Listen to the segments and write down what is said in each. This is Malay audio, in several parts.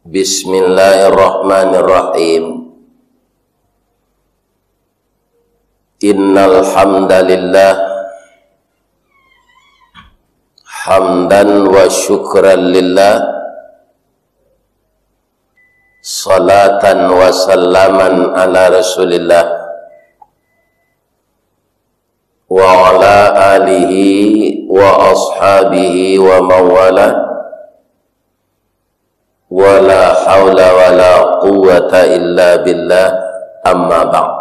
Bismillahirrahmanirrahim. Innal hamdalillah hamdan wa syukran lillah, salatan wa sallaman ala rasulillah wa ala alihi wa ashabihi wa mawalah, wa la hawla wa la quwwata illa billah, amma ba'd.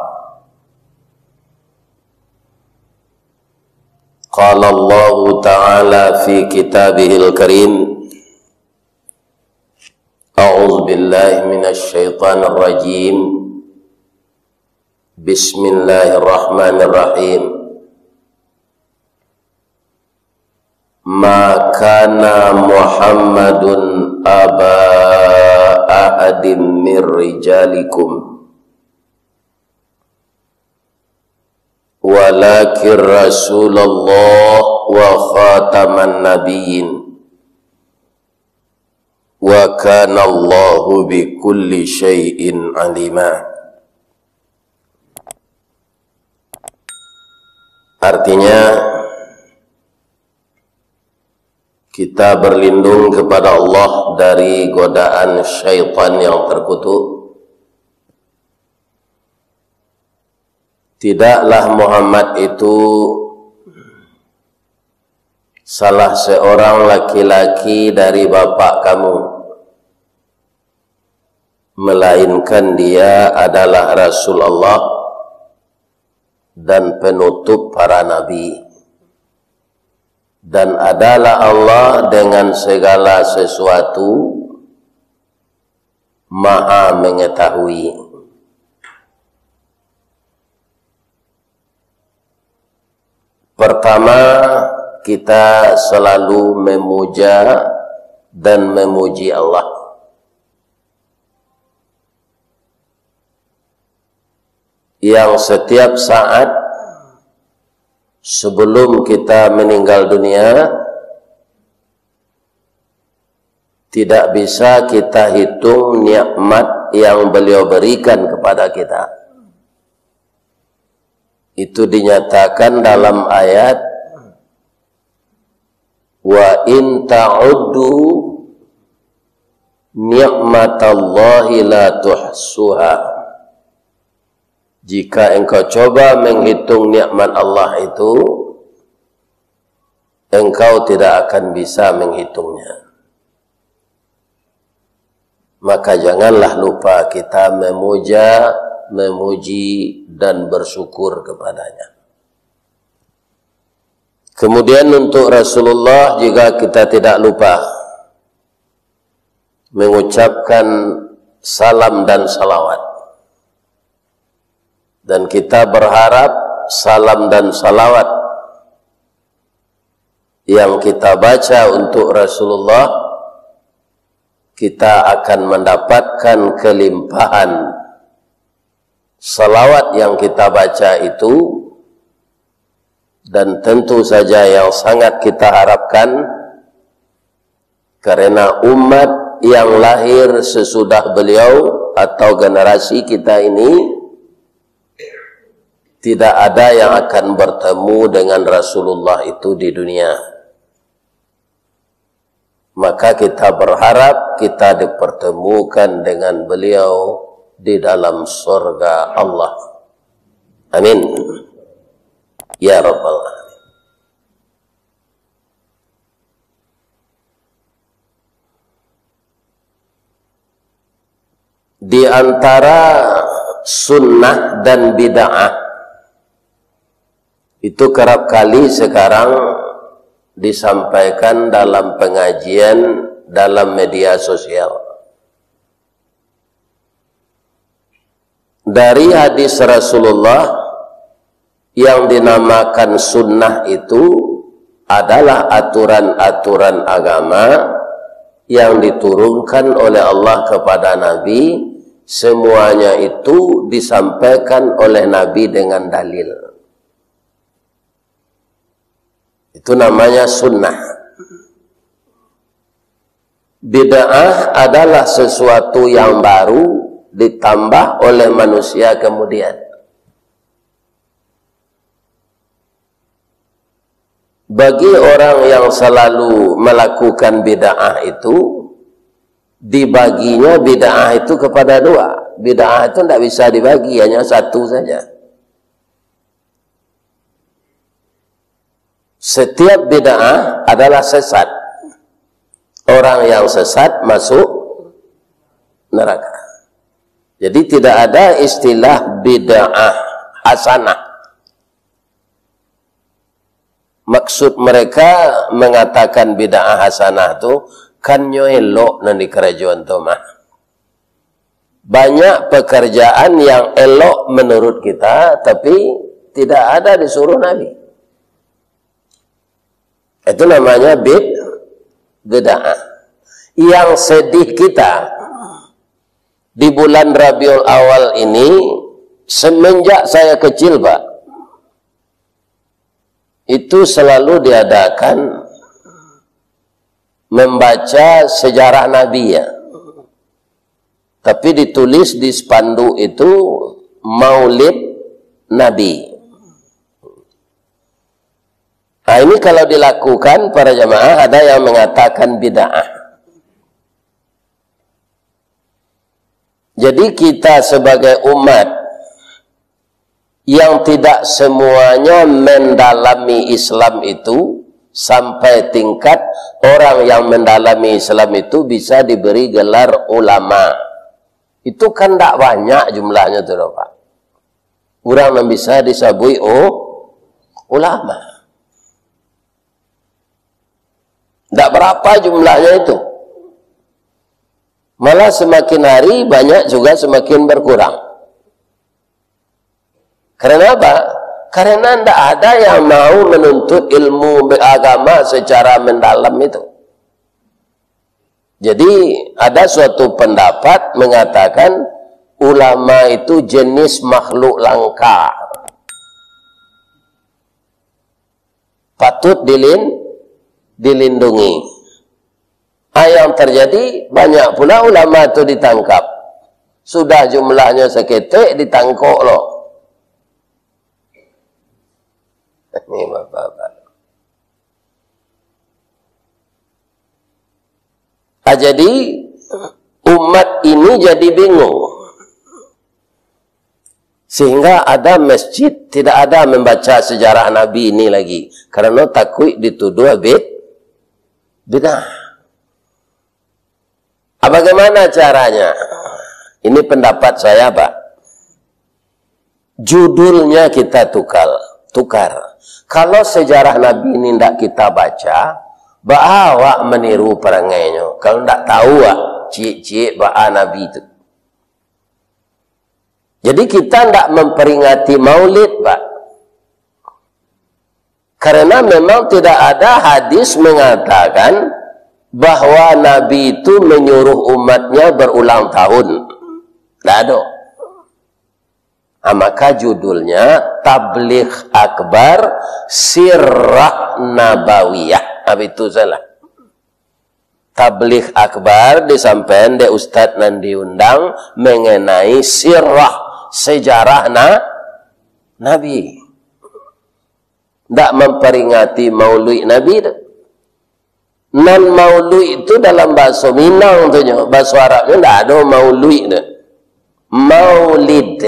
Qala Allah ta'ala fi kitabihil karim, a'udzu billahi minasy syaithanir rajim, bismillahirrahmanirrahim. Ma kana Muhammadun aba ahadim min rijalikum walakin Rasulullah wa khataman nabiyyin wa kana Allahu bi kulli syai'in alima. Artinya, kita berlindung kepada Allah dari godaan syaitan yang terkutuk. Tidaklah Muhammad itu salah seorang laki-laki dari bapak kamu, melainkan dia adalah Rasulullah dan penutup para nabi, dan adalah Allah dengan segala sesuatu maha mengetahui. Pertama, kita selalu memuja dan memuji Allah. Yang setiap saat sebelum kita meninggal dunia, tidak bisa kita hitung nikmat yang beliau berikan kepada kita. Itu dinyatakan dalam ayat, wa in ta'uddu ni'matallahi la tuhsuha. Jika engkau coba menghitung nikmat Allah itu, engkau tidak akan bisa menghitungnya. Maka janganlah lupa kita memuja, memuji, dan bersyukur kepadanya. Kemudian untuk Rasulullah juga kita tidak lupa mengucapkan salam dan salawat. Dan kita berharap salam dan salawat yang kita baca untuk Rasulullah, kita akan mendapatkan kelimpahan salawat yang kita baca itu. Dan tentu saja yang sangat kita harapkan, karena umat yang lahir sesudah beliau atau generasi kita ini, tidak ada yang akan bertemu dengan Rasulullah itu di dunia. Maka kita berharap kita dipertemukan dengan beliau di dalam surga Allah. Amin ya rabbal alamin. Di antara sunnah dan bid'ah itu kerap kali sekarang disampaikan dalam pengajian dalam media sosial. Dari hadis Rasulullah yang dinamakan sunnah itu adalah aturan-aturan agama yang diturunkan oleh Allah kepada Nabi. Semuanya itu disampaikan oleh Nabi dengan dalil. Itu namanya sunnah. Bid'ah adalah sesuatu yang baru ditambah oleh manusia kemudian. Bagi orang yang selalu melakukan bid'ah itu, dibaginya bid'ah itu kepada dua. Bid'ah itu tidak bisa dibagi, hanya satu saja. Setiap bid'ah adalah sesat. Orang yang sesat masuk neraka. Jadi tidak ada istilah bid'ah hasanah. Maksud mereka mengatakan bid'ah hasanah itu kan elok nanti kerajaan tu mah. Banyak pekerjaan yang elok menurut kita tapi tidak ada disuruh Nabi. Itu namanya bid'ah. Yang sedih kita di bulan Rabiul Awal ini, semenjak saya kecil Pak, itu selalu diadakan membaca sejarah Nabi ya. Tapi ditulis di spanduk itu Maulid Nabi. Nah ini kalau dilakukan para jamaah ada yang mengatakan bid'ah. Jadi kita sebagai umat yang tidak semuanya mendalami Islam itu sampai tingkat orang yang mendalami Islam itu bisa diberi gelar ulama. Itu kan tidak banyak jumlahnya tuh Pak. Orang yang bisa disabui ulama. Tidak berapa jumlahnya itu. Malah semakin hari banyak juga semakin berkurang. Karena apa? Karena tidak ada yang mau menuntut ilmu agama secara mendalam itu. Jadi ada suatu pendapat mengatakan ulama itu jenis makhluk langka. Patut dilindungi. Yang terjadi banyak pula ulama itu ditangkap. Sudah jumlahnya seketik ditangkap loh. Ini bapak-bapak. Jadi umat ini jadi bingung. Sehingga ada masjid tidak ada membaca sejarah Nabi ini lagi. Karena takut dituduh bid'ah. Bagaimana caranya? Ini pendapat saya, Pak. Judulnya kita tukar. Kalau sejarah Nabi ini tidak kita baca, awak meniru perangainya. Kalau tidak tahu, cik-cik Nabi itu. Jadi kita tidak memperingati maulid, Pak. Karena memang tidak ada hadis mengatakan bahwa Nabi itu menyuruh umatnya berulang tahun. Tidak ada. Maka judulnya Tabligh Akbar Sirah Nabawiyah. Itu salah. Tabligh Akbar disampaikan de Ustadz nan diundang mengenai sirah sejarah Nabi. Tidak memperingati maulid Nabi. Non maulid itu dalam bahasa Minang tu, bahasa Arabnya tidak ada maulid. Maulid.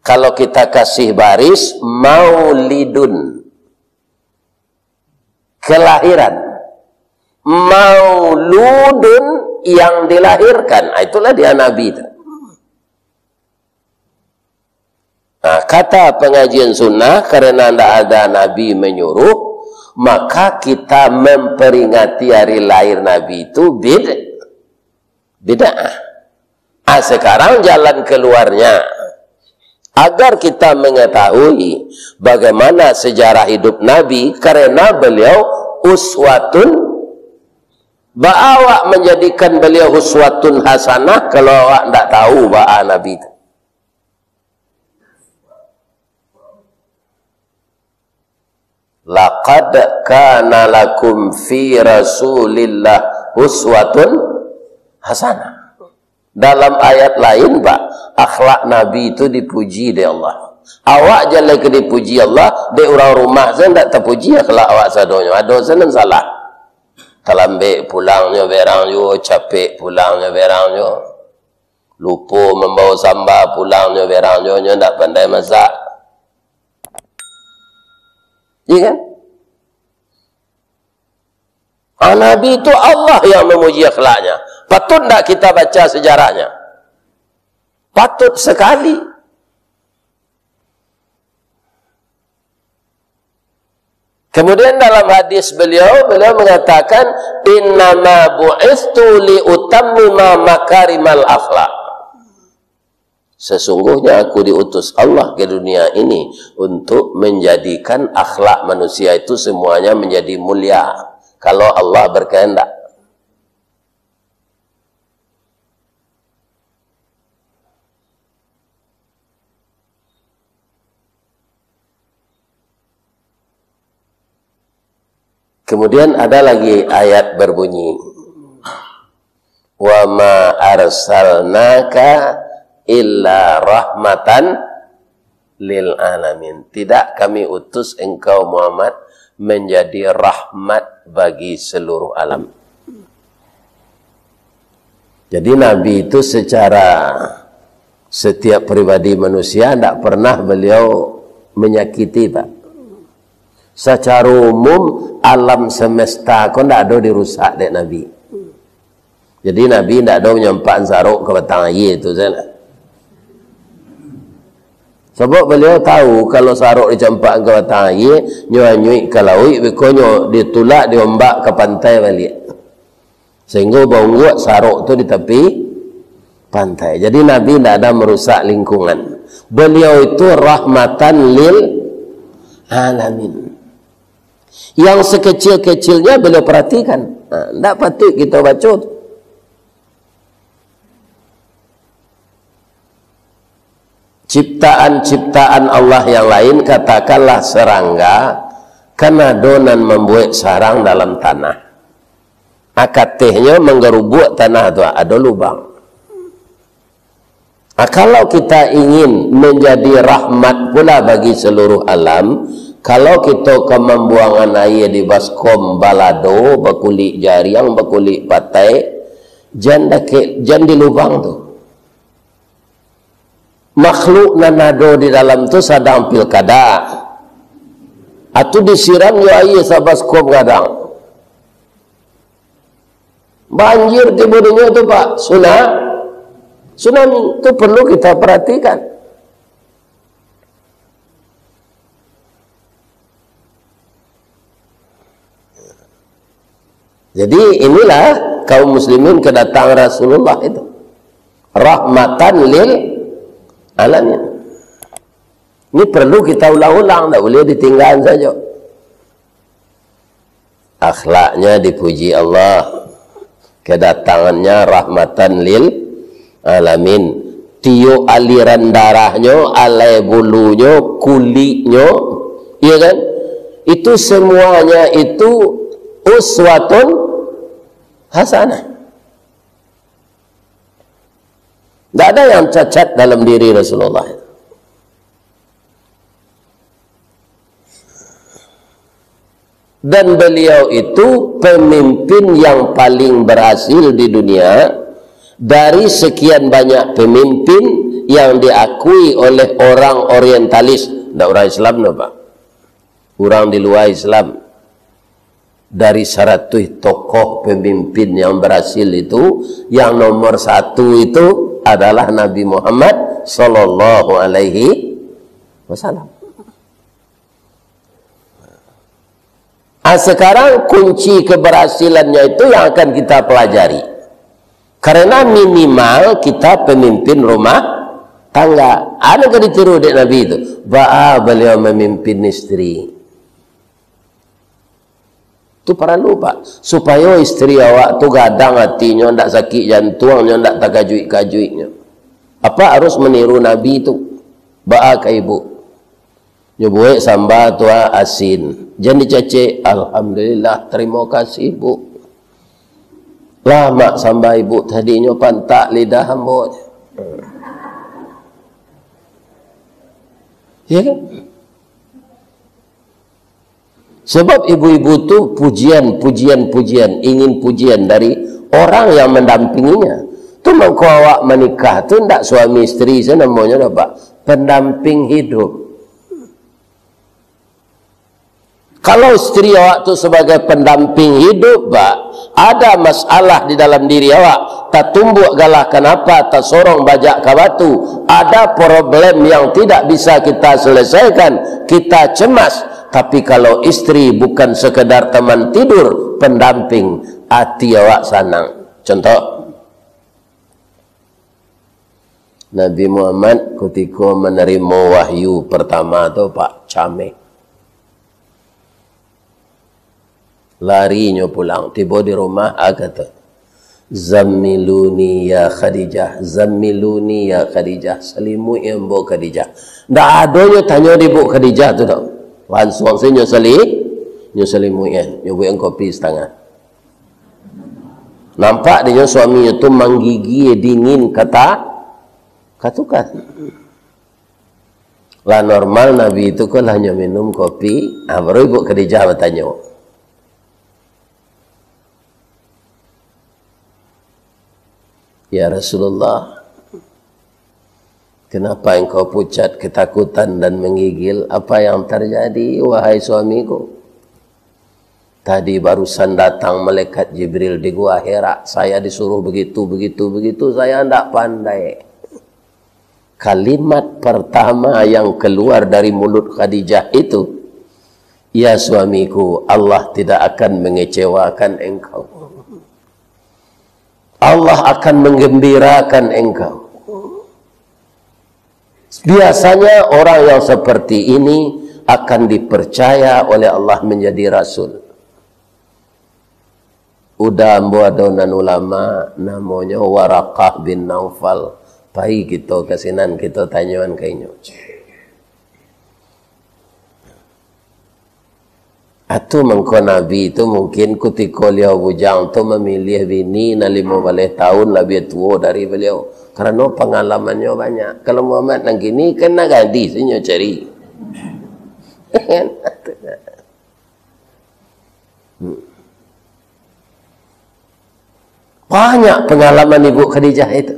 Kalau kita kasih baris, maulidun. Kelahiran. Mauludun yang dilahirkan. Itulah dia Nabi itu. Nah, kata pengajian sunnah, karena tidak ada Nabi menyuruh, maka kita memperingati hari lahir Nabi itu bid'ah. Sekarang jalan keluarnya, agar kita mengetahui bagaimana sejarah hidup Nabi, karena beliau uswatun, awak menjadikan beliau uswatun hasanah kalau awak tidak tahu bahwa Nabi itu. Laqad kana lakum fi Rasulillah uswatun hasanah. Dalam ayat lain, Pak, akhlak Nabi itu dipuji oleh Allah. Awak jalan ke dipuji Allah, de orang rumah saya tak terpuji akhlak awak sadonya. Ada sana salah. Terlambat pulangnya berangnya, capek pulangnya berangnya. Lupa membawa sambal pulangnya berangnya, tak pandai masak. Iya kan? Nabi itu Allah yang memuji akhlaknya. Patut tak kita baca sejarahnya? Patut sekali. Kemudian dalam hadis beliau mengatakan, innama bu'istu li utammima makarimal akhlak. Sesungguhnya aku diutus Allah ke dunia ini untuk menjadikan akhlak manusia itu semuanya menjadi mulia. Kalau Allah berkehendak. Kemudian ada lagi ayat berbunyi, wa ma arsalnaka illa rahmatan lil alamin. Tidak kami utus engkau Muhammad menjadi rahmat bagi seluruh alam. Jadi Nabi itu secara setiap pribadi manusia tidak pernah beliau menyakiti, Pak. Secara umum alam semesta kau tidak ada dirusak dek Nabi. Jadi Nabi tidak ada menyempak saruk ke batang air itu sana. Sebab beliau tahu kalau saruk dicempak ke batang air, nyuai ke laut, bekonyo ditulak diombak ke pantai balik. Sehingga buat saruk tu di tepi pantai. Jadi Nabi tidak ada merusak lingkungan. Beliau itu rahmatan lil alamin. Yang sekecil-kecilnya beliau perhatikan. Tidak patut kita baca. Ciptaan-ciptaan Allah yang lain, katakanlah serangga, karena donan membuat sarang dalam tanah. Akatihnya menggerubuk tanah itu, ada lubang. Kalau kita ingin menjadi rahmat pula bagi seluruh alam, kalau kita ke membuangan air di baskom balado, bakulik jariang, bakulik patai, jangan di lubang tu. Makhluk nanado di dalam tu sedang pilkada. Atau disiram yo air sa baskom kadang. Banjir tiba-tiba tu Pak, tsunami itu perlu kita perhatikan. Jadi inilah kaum muslimin kedatangan Rasulullah itu. Rahmatan lil alamin. Ini perlu kita ulang-ulang, tak boleh ditinggalkan saja. Akhlaknya dipuji Allah. Kedatangannya rahmatan lil alamin. Tiup aliran darahnya, alai bulunya, kulitnya, iya kan? Itu semuanya itu uswatun hasanah. Tidak ada yang cacat dalam diri Rasulullah. Dan beliau itu pemimpin yang paling berhasil di dunia dari sekian banyak pemimpin yang diakui oleh orang orientalis. Tidak orang Islam, no, Pak. Orang di luar Islam. Dari 100 tokoh pemimpin yang berhasil itu, yang nomor 1 itu adalah Nabi Muhammad sallallahu alaihi wasallam. Sekarang kunci keberhasilannya itu yang akan kita pelajari. Karena minimal kita pemimpin rumah tangga. Ada yang ditiru dari Nabi itu? Beliau memimpin istri. Itu perlu, Pak, supaya istri awak tu gadang hatinya, ndak sakit jantungnya, ndak terkajui-kajuinya. Apa harus meniru Nabi itu? Ke ibu nyobuik sambal tua asin, jangan dicecek, alhamdulillah, terima kasih Bu. Lama sampai ibu tadinya pantak lidah hambut. Ya kan? Sebab ibu-ibu tu pujian, ingin pujian dari orang yang mendampinginya. Tu mengko awak menikah tu ndak suami isteri, namanya apa? Pendamping hidup. Kalau istri awak tu sebagai pendamping hidup, Pak, ada masalah di dalam diri awak, tak tumbuk galah kenapa, tak sorong bajak ke batu, ada problem yang tidak bisa kita selesaikan, kita cemas. Tapi kalau istri bukan sekedar teman tidur, pendamping, hati awak senang. Contoh, Nabi Muhammad ketika menerima wahyu pertama tu, Pak, camek. Larinya pulang, tiba di rumah, kata, Zammiluni ya Khadijah, Zammiluni ya Khadijah, selimut yang bu Khadijah. Ndak adanya tanya di bu Khadijah tu tak. Langsung saya selimut yang, nyoba yang kopi setengah. Nampak dia suaminya tu menggigi dingin katukan. Lah normal Nabi itu kan hanya minum kopi, baru ibu Khadijah bertanya, ya Rasulullah, kenapa engkau pucat ketakutan dan menggigil? Apa yang terjadi, wahai suamiku? Tadi barusan datang malaikat Jibril di gua Hira. Saya disuruh begitu, saya tidak pandai. Kalimat pertama yang keluar dari mulut Khadijah itu, ya suamiku, Allah tidak akan mengecewakan engkau. Allah akan menggembirakan engkau. Biasanya orang yang seperti ini akan dipercaya oleh Allah menjadi rasul. Udah adonan ulama namanya Waraqah bin Naufal. Pai kita kasinan kita tanyaan kayaknya. Atau mengko Nabi itu mungkin ketika beliau bujang tu memilih bini na 15 tahun lebih tua dari beliau. Karena pengalamannya banyak. Kalau Muhammad nang gini kena gadis inyo cari. Banyak pengalaman Ibu Khadijah itu.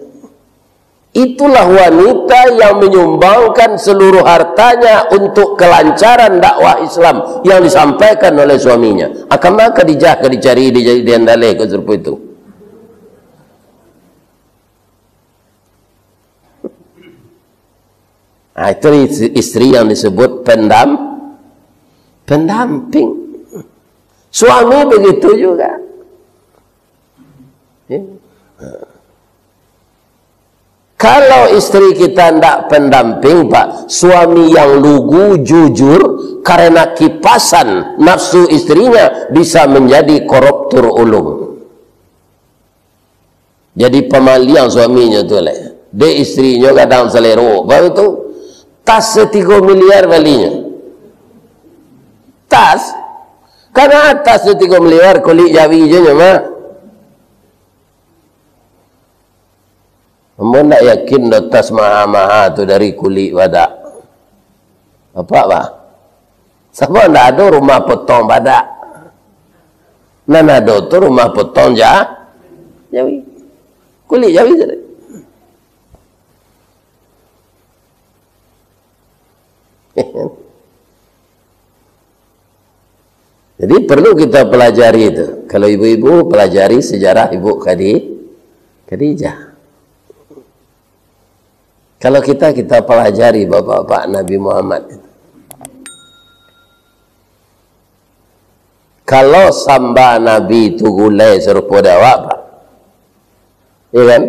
Itulah wanita yang menyumbangkan seluruh hartanya untuk kelancaran dakwah Islam yang disampaikan oleh suaminya. Akan maka Khadijah dicari di andalai ke serupa itu. Nah, itu istri yang disebut pendamping. Suami begitu juga. Kalau istri kita tidak pendamping, Pak, suami yang lugu, jujur, karena kipasan nafsu istrinya bisa menjadi koruptor ulung. Jadi pemalian suaminya tu lah. Dia istrinya kadang selero. Baru tu tas 3 miliar balinya. Tas. Karena atas 3 miliar kulit jawi je mah. Kamu tak yakin tas maha-maha tu dari kulit badak? Apa pak? Sama tak ada rumah potong badak. Nan ada tu rumah potong jawi. Kulit jawi saja. Jadi perlu kita pelajari itu. Kalau ibu-ibu pelajari sejarah Ibu Khadijah. Kalau kita pelajari bapak-bapak Nabi Muhammad. Kalau samba Nabi itu gulai serupa dawak, Pak. Ya kan?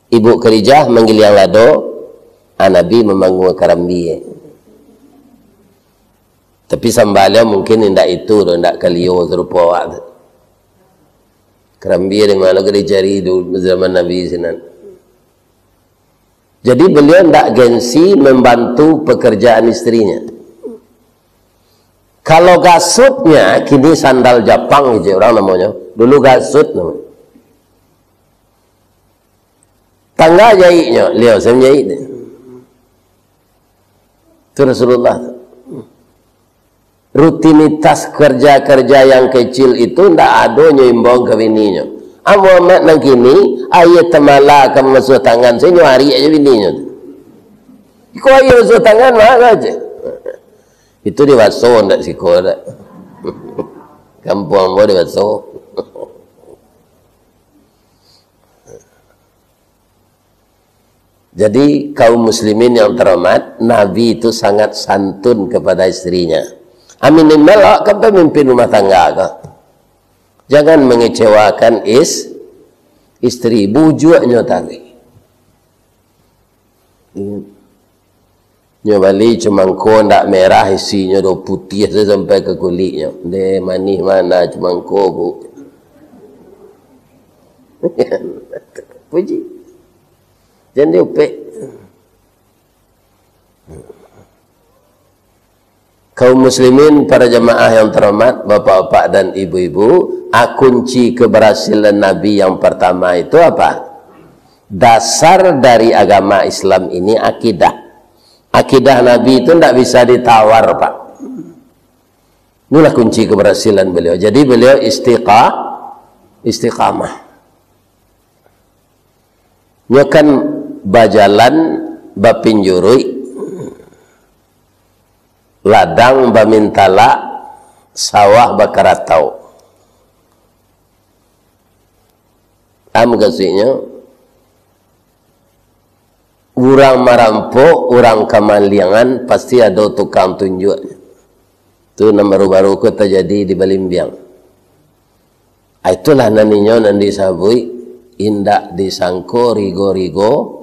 Ibu Khadijah manggil yang lado, Nabi memanggung karambi. Tapi sambalnya mungkin tidak itu, tidak kalio serupa awak. Karambi dengan mana dicari dulu zaman Nabi sinan. Jadi beliau tidak gengsi membantu pekerjaan istrinya. Kalau gasutnya, kini sandal Jepang je orang namanya, Dulu gasut namanya. Tangga jahitnya, lihat saya menjahit. Itu Rasulullah. Rutinitas kerja-kerja yang kecil itu ndak ada nyimbang ke bininya. Muhammad nang kini ayat temala kamu masuk tangan saya nyari aja bininya. Kau ayat masuk tangan mana aja. Itu di Waso ndak sih kau dak. Kampung mau di Waso. Jadi kaum muslimin yang terhormat, Nabi itu sangat santun kepada istrinya. Minimal kan pemimpin rumah tangga kah? Jangan mengecewakan istri, bujuknya tadi. Nyobali cuma ko ndak merah isinya do putih sampai ke kulitnya. De manis mana cuma ko bu. Puji. Jangan diupik. Kaum muslimin, para jemaah yang terhormat, bapak-bapak dan ibu-ibu, kunci keberhasilan Nabi yang pertama itu apa? Dasar dari agama Islam ini akidah. Akidah Nabi itu tidak bisa ditawar, Pak. Inilah kunci keberhasilan beliau. Jadi beliau istiqamah. Nyokan bajalan bapinjurui ladang bamintala sawah bakaratau. Kasihnya urang marampo, urang kamaliangan pasti ada tukang tunjuk. Itu nama baru terjadi di Balimbiang. Itulah naninya nanti sabui indak disangko rigo-rigo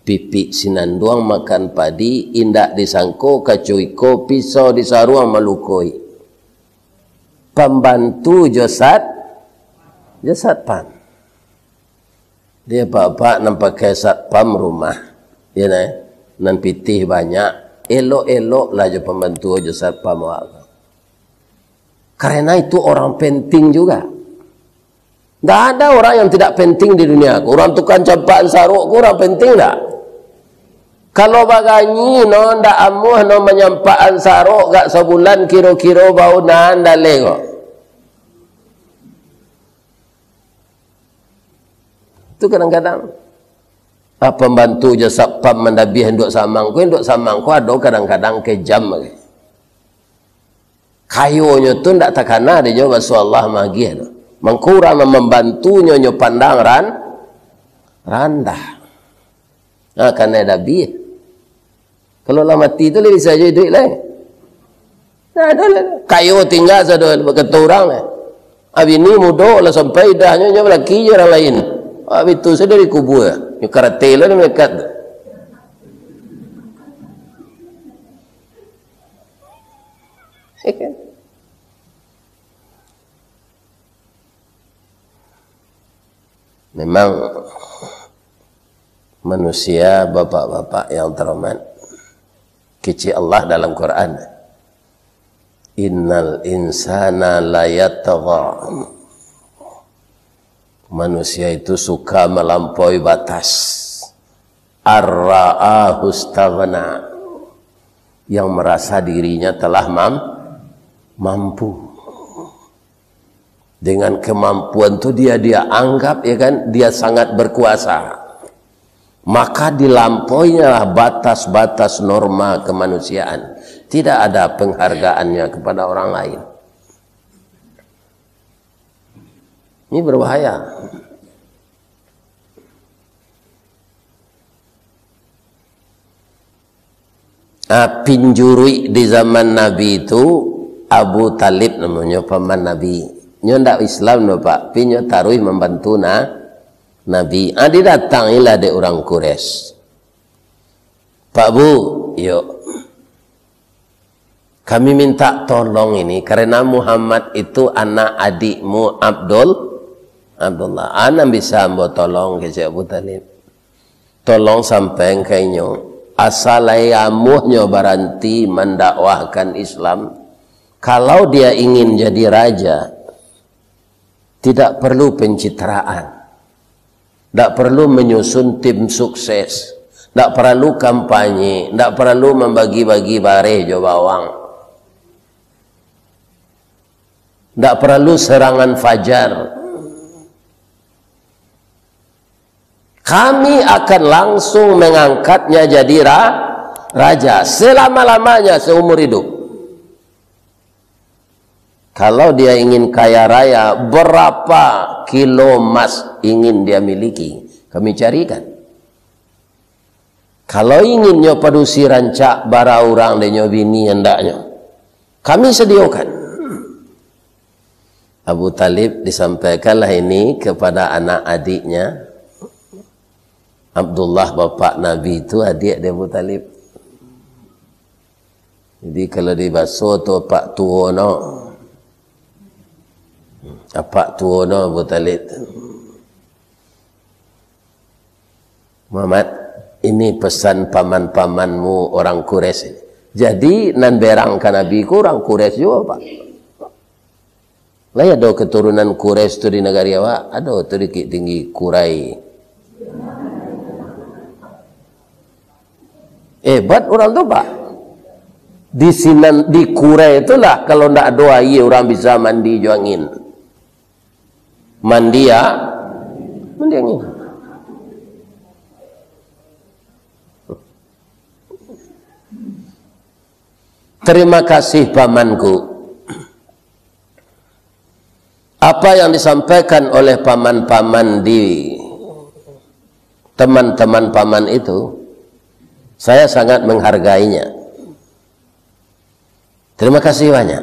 pipi sinanduang makan padi, indak disangko kacuiko pisau disaruang malukoi. Pembantu jasad pam. Dia bapak nampak kesat pam rumah. Ya nan pitih banyak, elok-elok lah je pembantu jasad pam wak. Karena itu orang penting juga. Tidak ada orang yang tidak penting di dunia. Orang tukang campaan saruk, orang penting tak? Kalau baganyi no ndak amuh no menyampaan saruk gak sebulan kiro-kiro bau nan dalego. Itu kadang-kadang pembantu jasa pam mendabi henduk samang ko ada kadang-kadang kejam lagi. Kayunya tu ndak takana dia jawab Allah magih no. Mengkurang membantunya nyo pandang randah. Karena ada bi. Kalau lah mati tu lebih saja duit lah. Kayu tinggal saja begitu orang lah. Abi ni muda lah sampai dahnya nyo lagi orang lain. Abi tu saja dari kubur. Nyo karate lah mereka. Memang manusia bapak-bapak yang terhormat, kecil Allah dalam Quran, innal insana layatagha, manusia itu suka melampaui batas, ar-ra'ahu istaghna, yang merasa dirinya telah mampu. Dengan kemampuan itu dia anggap ya kan dia sangat berkuasa. Maka dilampauinya batas-batas norma kemanusiaan. Tidak ada penghargaannya kepada orang lain. Ini berbahaya. Pinjuri di zaman Nabi itu Abu Talib namanya, paman Nabi. Nyo ndak Islam no Pak, pinyo taruh membantu Nabi. Dia datangilah de orang Quraisy. Pak Bu, yuk. Kami minta tolong ini karena Muhammad itu anak adikmu Abdullah. Ana bisa mbok tolong ke Abu Talib. Tolong sampai kainyo. Asal ayamuhnya baranti mendakwahkan Islam. Kalau dia ingin jadi raja, Tidak perlu pencitraan. Tidak perlu menyusun tim sukses. Tidak perlu kampanye. Tidak perlu membagi-bagi bareh jo bawang. Tidak perlu serangan fajar. Kami akan langsung mengangkatnya jadi raja selama-lamanya seumur hidup. Kalau dia ingin kaya raya, berapa kilo emas ingin dia miliki, kami carikan. Kalau ingin nyopadusi rancak bara orang dan nyobini hendaknya, kami sediakan. Abu Talib disampaikanlah ini kepada anak adiknya. Abdullah bapak Nabi itu adik dia Abu Talib. Jadi kalau dibasuh tu pak tuono, apa tuono Abu Talib. Muhammad, ini pesan paman-pamanmu orang Quraisy. Jadi nan berang kan Nabi ku orang Quraisy juga pak. Lah ada keturunan Quraisy tu di negara awak, ada tu di tinggi Kurai. Hebat orang tu pak. Di Sinan, di Kurai itulah kalau ndak doa iya orang bisa mandi jo angin. Mandi ya, mandi angin. Terima kasih pamanku. Apa yang disampaikan oleh paman-paman di teman-teman paman itu, saya sangat menghargainya. Terima kasih banyak.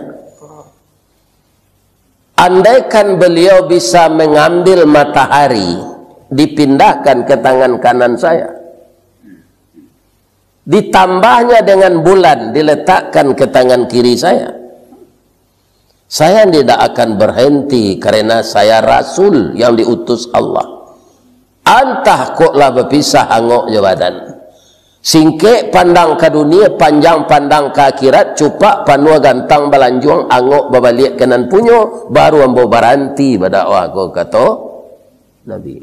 Andaikan beliau bisa mengambil matahari, dipindahkan ke tangan kanan saya, ditambahnya dengan bulan, diletakkan ke tangan kiri saya tidak akan berhenti karena saya Rasul yang diutus Allah. Antah koklah berpisah angok jabatan. Singke pandang ke dunia, panjang pandang ke akhirat, cupak panua gantang balanjuang, angok babalik kanan punyo, baru ambo baranti berdakwah ko kata Nabi.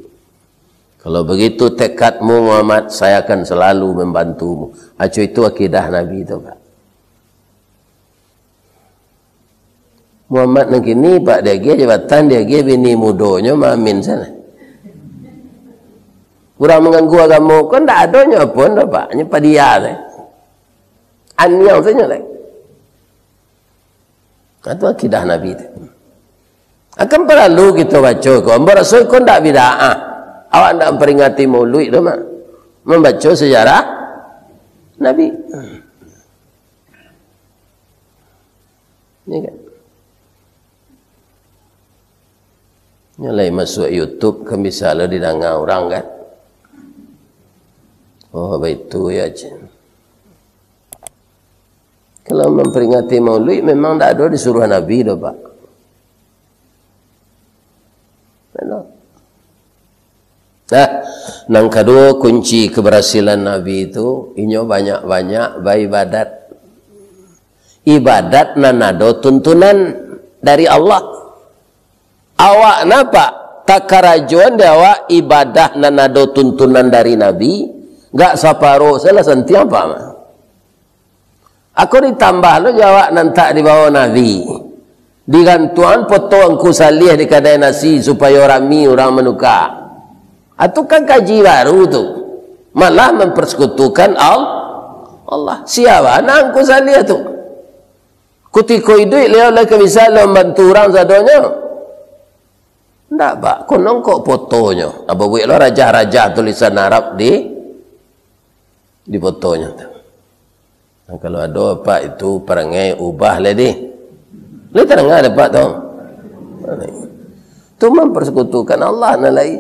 Kalau begitu tekadmu Muhammad, saya akan selalu membantumu. Acu itu akidah Nabi itu Pak. Muhammad nak kini Pak dia jabatan dia bini mudonya mamin sana. Kurang mengganggu agama kan tak adanya pun Pak, hanya padia saya. Anyau saja lah. Itu akidah Nabi itu. Akan perlu kita baca kau. Rasul kau tak bid'ah. Awak tak memperingati Maulid tu mak. Membaca sejarah Nabi. Ini kan. Nyalai masuk YouTube kan bisa lo didengar orang kan. Oh begitu ya cik. Kalau memperingati Maulid memang tak ada disuruh Nabi dah Pak. Nah, yang kedua kunci keberhasilan Nabi itu inyo banyak-banyak beribadat. Ibadat nanado tuntunan dari Allah. Awak napa takarajuan dewa ibadah nanado tuntunan dari Nabi? Gak saparo salah senti apa mah. Aku ditambah lo jawab nanti di bawah Nabi. Digantuan potong ku salih di kedai nasi supaya orang menukar. Itu kan kaji baru tu. Malah mempersekutukan Allah. Siapa nak ku salih tu? Kutiko duit leo lagi bisa lo membantu orang sadonya. Ndak Pak, konon kok fotonya. Apa buat lo raja-raja tulisan Arab di fotonya tu. Nah, kalau ada Pak itu perangai ubah lah deh. Lu terangah ada Pak tu. Itu mempersekutukan Allah nalai.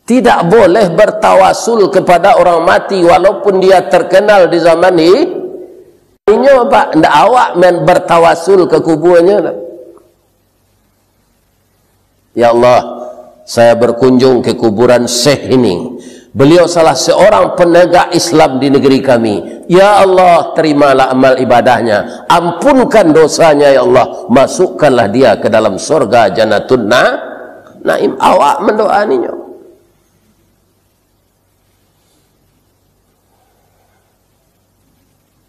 Tidak boleh bertawasul kepada orang mati walaupun dia terkenal di zaman ini. Ini Pak, ndak awak bertawasul ke kuburnya. Ya Allah, saya berkunjung ke kuburan Syekh ini. Beliau salah seorang penegak Islam di negeri kami. Ya Allah, terimalah amal ibadahnya, ampunkan dosanya ya Allah, masukkanlah dia ke dalam surga Jannatun Naim. Awak mendoaninya.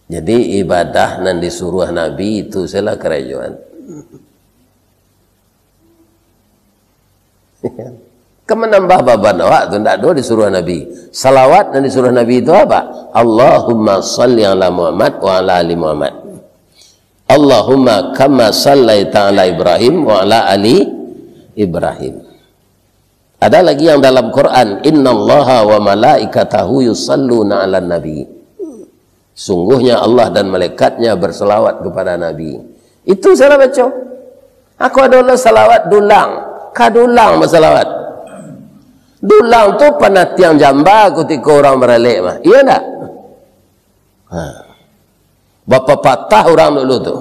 Jadi ibadah nan disuruh Nabi itu salah kerajaan. Kemenambah baban awak tu ndak do disuruh Nabi. Salawat yang disuruh Nabi itu apa? Allahumma salli ala Muhammad wa ala ali Muhammad. Allahumma kama sallaita ala Ibrahim wa ala ali Ibrahim. Ada lagi yang dalam Quran, innallaha wa malaikatahu yusalluna ala nabi. Sungguhnya Allah dan malaikatnya berselawat kepada Nabi. Itu saya baca. Aku adalah salawat dulang. Kadulang bersalawat. Dulang tu penatiang jamba ketika orang beralik mah. Iya tak? Bapa patah orang dulu tu.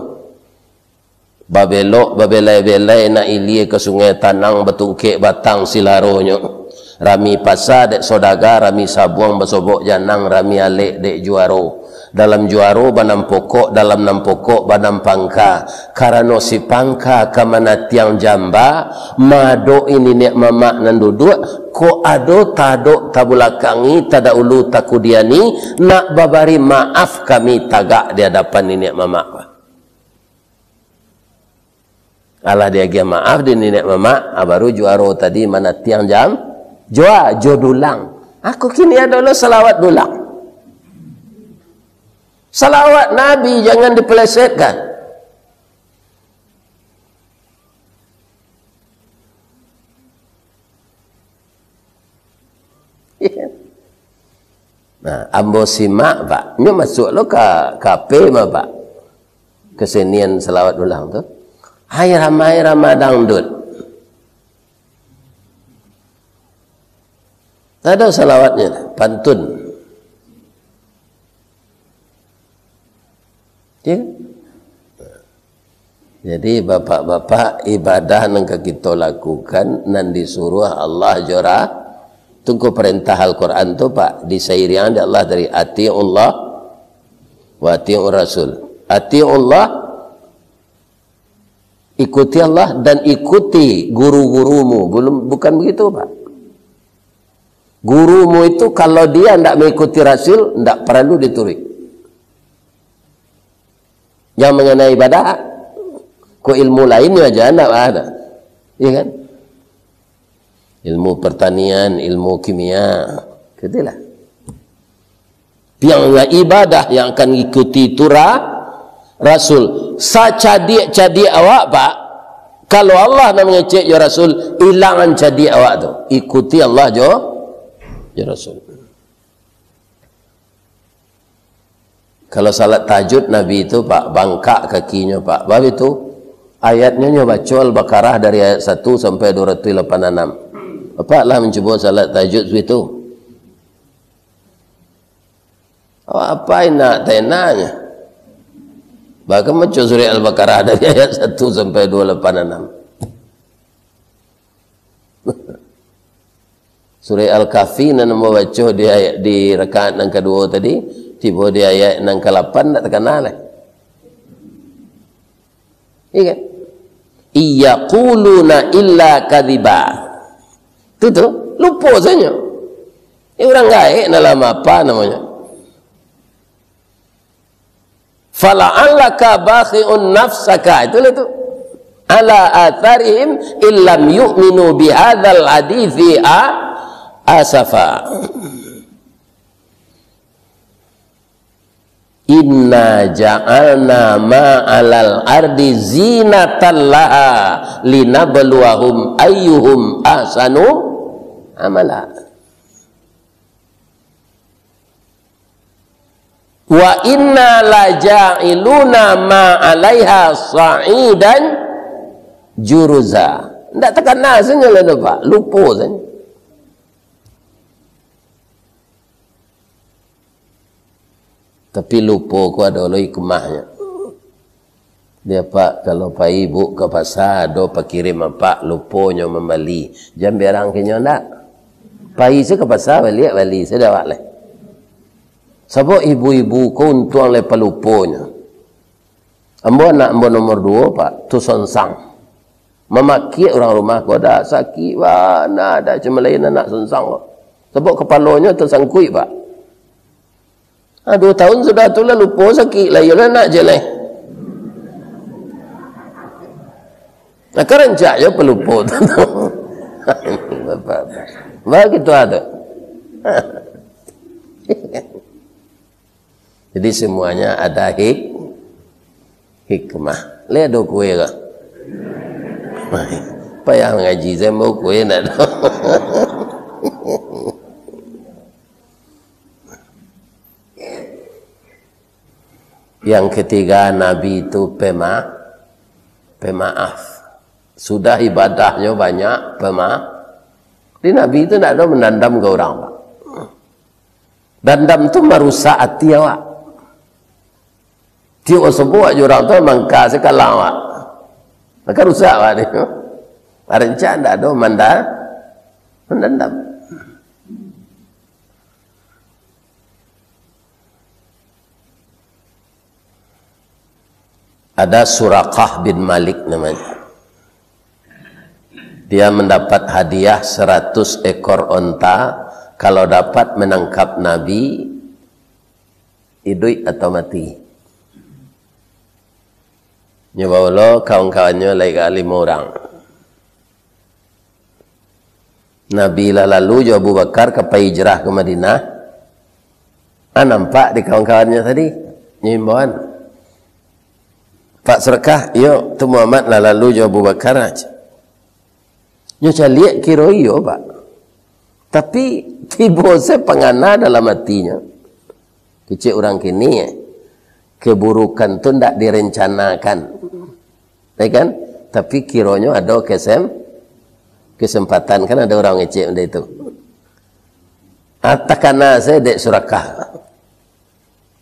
Babelok, babelai-belai nak ilie ke sungai Tanang betungkik batang silaronyo. Rami pasar dek sodaga, rami sabuang bersobok janang, rami alik dek juaro. Dalam juaro banam pokok, dalam nam pokok banam pangka. Karena si pangka kamana tiang jamba, mado ini nek mamak nan duduk, ko ado tado tabulakangi tada ulu takudiani nak babari maaf kami tagak di hadapan nenek mamak. Alah dia gia maaf di nenek mamak, baru juaro tadi mana tiang jam, jodulang. Aku kini adalah salawat dulang. Salawat Nabi jangan dipelesetkan. Nah, ambo simak pak, nyo masuk lo ke KP mah pak, kesenian salawat ulang tu. Hai ramai dangdut. Ada salawatnya, pantun. Ya? Jadi bapak-bapak ibadah yang kita lakukan nan disuruh Allah jora tunggu perintah Al-Quran tu pak disairian di Allah dari ati'ullah wa ati'ur rasul. Ati'ullah ikuti Allah dan ikuti guru-gurumu. Bukan begitu pak. Gurumu itu kalau dia tidak mengikuti Rasul tidak perlu diturik. Yang mengenai ibadah, kok ilmu lainnya aja tidak ada, iya kan? Ilmu pertanian, ilmu kimia, gitulah. Yang ibadah yang akan ikuti itu Rasul. Cadi awak pak, kalau Allah nak mengecek ya Rasul, hilangan cadi awak tu, ikuti Allah jo ya Rasul. Kalau salat tahajud Nabi itu pak bangkak kakinya pak. Bab itu ayatnya nyoba baca Al-Baqarah dari ayat 1 sampai 286. Bapak lah mencuba salat tahajud itu. Oh, apa nak tenanya? Bahkan baca surah Al-Baqarah dari ayat 1 sampai 286. Surah Al-Kahfi nan membaca di rakaat yang kedua tadi. Tiba dia ayat yang ke-8 tak terkenal lah. Iya kan? Iyaquluna illa kadhiba. Itu lupa saja. Ini orang gaib dalam apa namanya? Fala'allaka bakhi'un nafsaka. Itulah itu. Ala atharihim illam yu'minu bihadzal hadithi asafa. Inna ja'alna ma'alal ardi zinatan laha linabluwahum ayyuhum ahsanu amala. Wa inna la ja'iluna ma'alaiha sa'idan juruza. Tidak terkenal saja lah pak, lupa saja. Tapi lupa ku ada oleh hikmahnya. Dia pak kalau pak ibu ke pasar do pak kirim pak lupanya membeli. Jam biarang kenyo ndak. Pai saya ke pasar balik saya dah leh. Sebab ibu-ibu ko untuang le paluponya. Ambo anak ambo nomor 2 Pak, tu sonsang. Memaki orang rumah ko dah sakit mana ada cuma lain anak sonsang ko. Sebab kepalanya tersangkui Pak. 2 tahun sudah tu lah lupa sakit lah yalah nak je lah. Nak kerencak je pelupa tu. Begitu ada. Jadi semuanya ada hikmah. Lihat do kue ke? Payah ngaji saya mau kue nak do. Yang ketiga, Nabi itu pemaaf. Sudah ibadahnya banyak, pemaaf. Di Nabi itu tidak ada mendendam ke orang, Pak. Dendam itu merusak hati awak. Tiup sebuah orang tu mangka sekalang awak. Maka rusak awak ni. Rencana tidak ada mendendam. Ada Suraqah bin Malik namanya. Dia mendapat hadiah 100 ekor onta kalau dapat menangkap Nabi hidup atau mati. Nyoba Allah kawan-kawannya lagi 5 orang. Nabi lalu Abu Bakar ke hijrah ke Madinah. Nampak di kawan-kawannya tadi nyimbauan. Pak Serkah, yuk tu Muhammad lalu Abu Bakar aja. Nyo caliak kira iyo Pak. Tapi tiba saya pengana dalam hatinya. Kecil orang kini keburukan tu tidak direncanakan. Ya kan? Tapi kiranya ada kesempatan kan ada orang ngecek benda itu. Atakana saya dek Suraqah.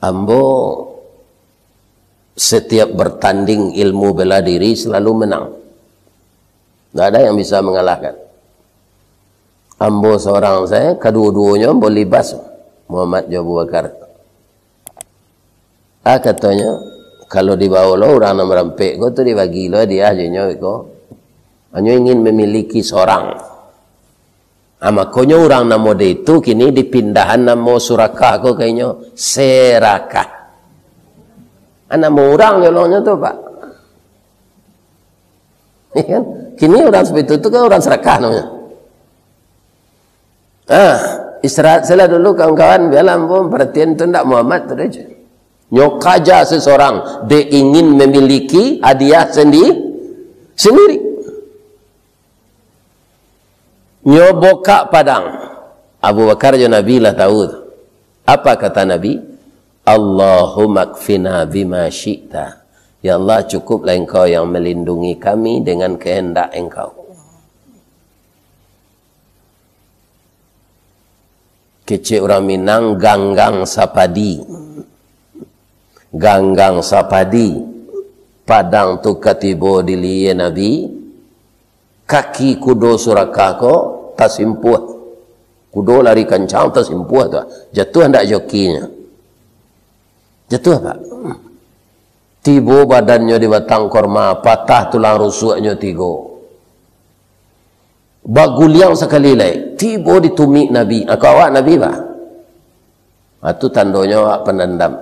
Ambo setiap bertanding ilmu bela diri selalu menang. Tidak ada yang bisa mengalahkan. Ambo seorang saya, kedua-duanya ambo libas Muhammad Abu Bakar. Katanya, kalau dibawa lo orang nak merampik kau tu dibagi lo dia aja nyawa kau. Hanya ingin memiliki seorang. Makanya orang nama dia itu kini dipindahan nama Suraqah kau kayaknya Serakah. Nama orang jolongnya tu Pak. Kan? Kini orang seperti itu kan orang Serakah namanya. Istirahat saya dulu kawan-kawan biarlah pun perhatian tu tidak Muhammad tu aja. Nyokaja seseorang dia ingin memiliki hadiah sendiri. Nyoboka padang. Abu Bakar je Nabi lah tahu. Apa kata Nabi? Allahumma kfina bima syi'ta. Ya Allah, cukuplah engkau yang melindungi kami dengan kehendak engkau. Kecil orang Minang, ganggang sapadi. Ganggang sapadi. Padang tu katibo diliye Nabi. Kaki kudo Suraqah ko tersimpuh. Kudo lari kencang tersimpuh tu. Jatuh hendak jokinya. Jatuh Pak. Tibo badannya di batang korma, patah tulang rusuknya 3. Baguliang sekali lagi, tibo ditumik Nabi. Aku awak Nabi Pak. Itu tandanya awak penendam.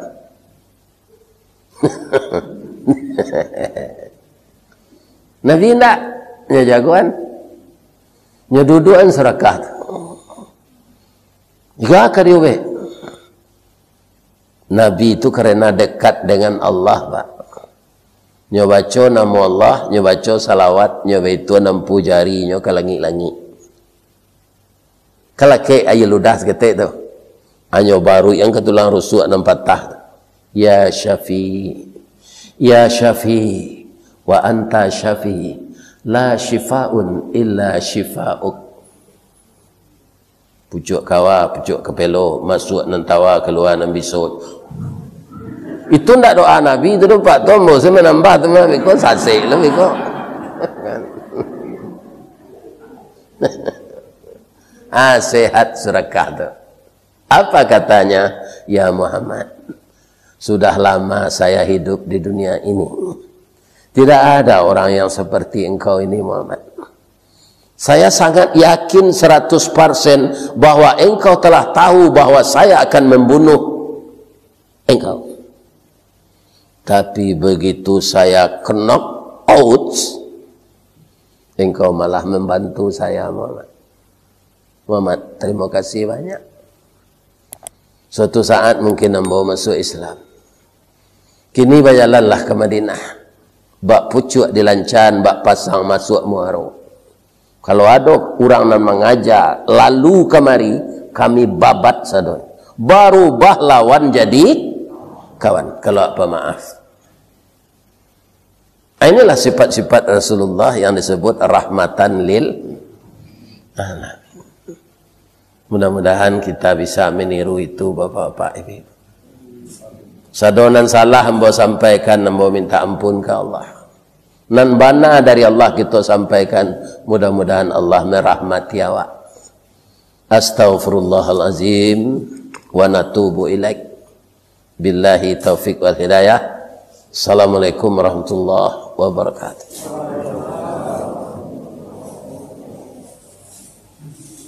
Nabi tidak, nya jagoan. Nya duduan Suraqah. Juga kariuwe. Nabi itu karena dekat dengan Allah Pak. Nyobaco nama Allah, nyobaco salawat, nyobaco nampu jari, nyo ke langit-langit. Kalau ke ayo ludah seketik tu. Anyo baru yang ketulang rusuk dan patah. Ya Syafi, ya Syafi, wa anta Syafi, la shifaun illa shifa'uk. Pucuk kawa, pucuk kepelo, masuk nantawa, keluar nan bisut. Itu ndak doa Nabi, itu Pak Tombo, saya menambah tu Nabi, kau sasik lebih kau. Sehat sedekah tu. Apa katanya? Ya Muhammad, sudah lama saya hidup di dunia ini. Tidak ada orang yang seperti engkau ini Muhammad. Saya sangat yakin 100% bahwa engkau telah tahu bahwa saya akan membunuh engkau. Tapi begitu saya knock out, engkau malah membantu saya Muhammad. Muhammad, terima kasih banyak. Suatu saat mungkin hamba masuk Islam. Kini berjalanlah ke Madinah. Bak pucuk dilancan, bak pasang masuk muaro. Kalau ada orang yang mengajar lalu kemari, kami babat sadon. Baru bah lawan jadi kawan. Kalau apa maaf. Inilah sifat-sifat Rasulullah yang disebut rahmatan lil alamin. Mudah-mudahan kita bisa meniru itu bapak-bapak ibu. Sadonan salah hamba sampaikan, hamba minta ampun ke Allah. Nan bana dari Allah kita sampaikan, mudah-mudahan Allah merahmati awak. Astaghfirullahalazim wa natubu ilaik. Billahi taufiq wal hidayah. Assalamualaikum warahmatullahi wabarakatuh.